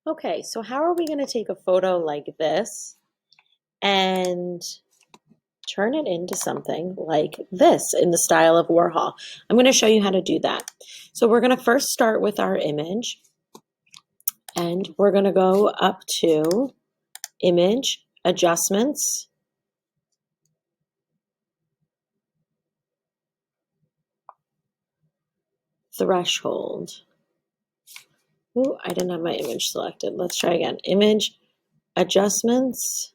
Okay, so how are we going to take a photo like this and turn it into something like this in the style of Warhol? I'm going to show you how to do that. So we're going to first start with our image, and we're going to go up to Image, Adjustments, Threshold. Ooh, I didn't have my image selected. Let's try again. Image, Adjustments,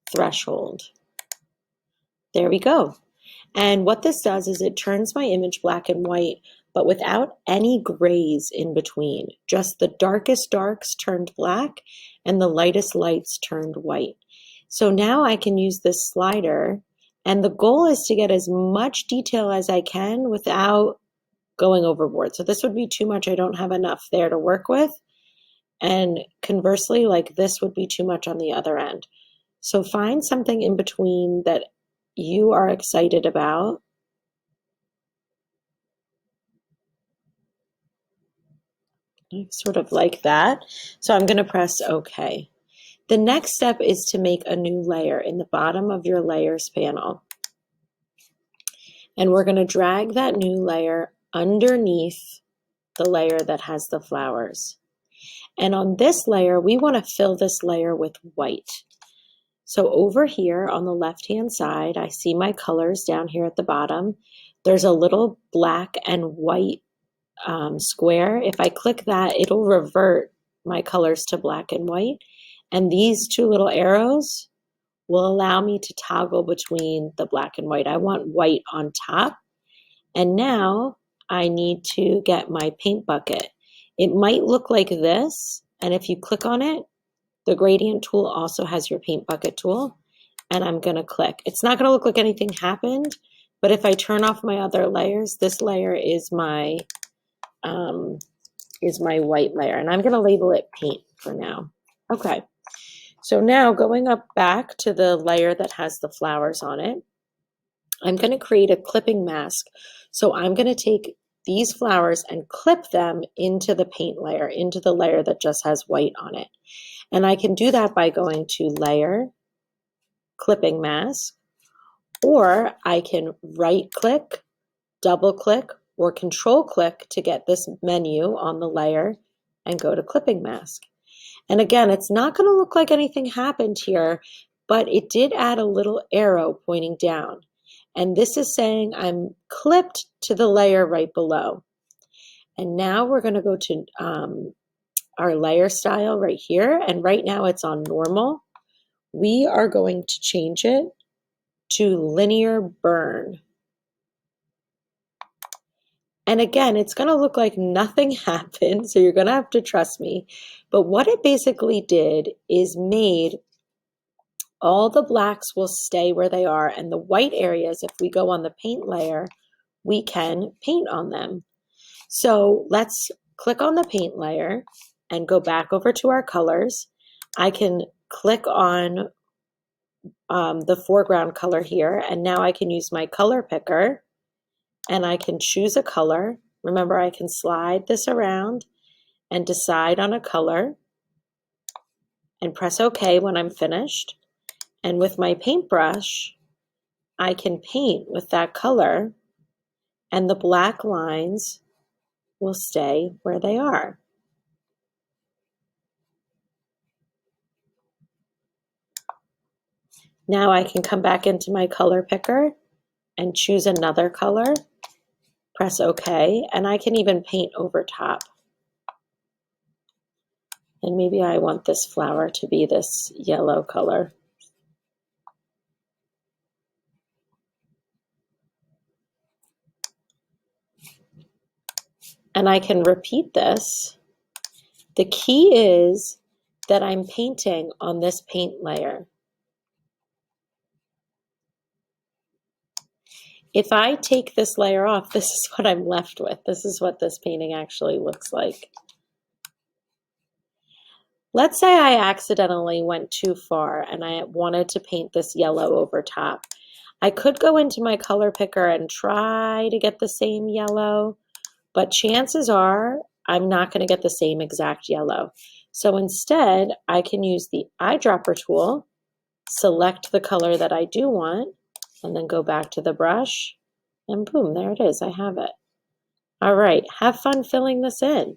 Threshold. There we go. And what this does is it turns my image black and white, but without any grays in between. Just the darkest darks turned black and the lightest lights turned white. So now I can use this slider, and the goal is to get as much detail as I can without going overboard. So this would be too much. I don't have enough there to work with. And conversely, like this would be too much on the other end. So find something in between that you are excited about. Sort of like that. So I'm going to press OK. The next step is to make a new layer in the bottom of your layers panel. And we're going to drag that new layer underneath the layer that has the flowers. And on this layer, we want to fill this layer with white. So over here on the left-hand side, I see my colors down here at the bottom. There's a little black and white square. If I click that, it'll revert my colors to black and white. And these two little arrows will allow me to toggle between the black and white. I want white on top. And now I need to get my paint bucket. It might look like this. And if you click on it, the gradient tool also has your paint bucket tool. And I'm going to click. It's not going to look like anything happened. But if I turn off my other layers, this layer is my white layer, and I'm going to label it paint for now. Okay, so now going up back to the layer that has the flowers on it, I'm going to create a clipping mask. So I'm going to take these flowers and clip them into the paint layer, into the layer that just has white on it. And I can do that by going to Layer, Clipping Mask, or I can right-click, double-click, or control-click to get this menu on the layer and go to Clipping Mask. And again, it's not going to look like anything happened here, but it did add a little arrow pointing down. And this is saying I'm clipped to the layer right below. And now we're going to go to our layer style right here. And right now it's on normal. We are going to change it to linear burn. And again, it's going to look like nothing happened, so you're going to have to trust me. But what it basically did is made all the blacks will stay where they are, and the white areas, if we go on the paint layer, we can paint on them. So let's click on the paint layer and go back over to our colors. I can click on the foreground color here, and now I can use my color picker. And I can choose a color. Remember, I can slide this around and decide on a color and press OK when I'm finished. And with my paintbrush, I can paint with that color, and the black lines will stay where they are. Now I can come back into my color picker and choose another color, press OK, and I can even paint over top. And maybe I want this flower to be this yellow color. And I can repeat this. The key is that I'm painting on this paint layer. If I take this layer off, this is what I'm left with. This is what this painting actually looks like. Let's say I accidentally went too far and I wanted to paint this yellow over top. I could go into my color picker and try to get the same yellow, but chances are I'm not going to get the same exact yellow. So instead, I can use the eyedropper tool, select the color that I do want, and then go back to the brush, and boom, there it is. I have it. All right, have fun filling this in.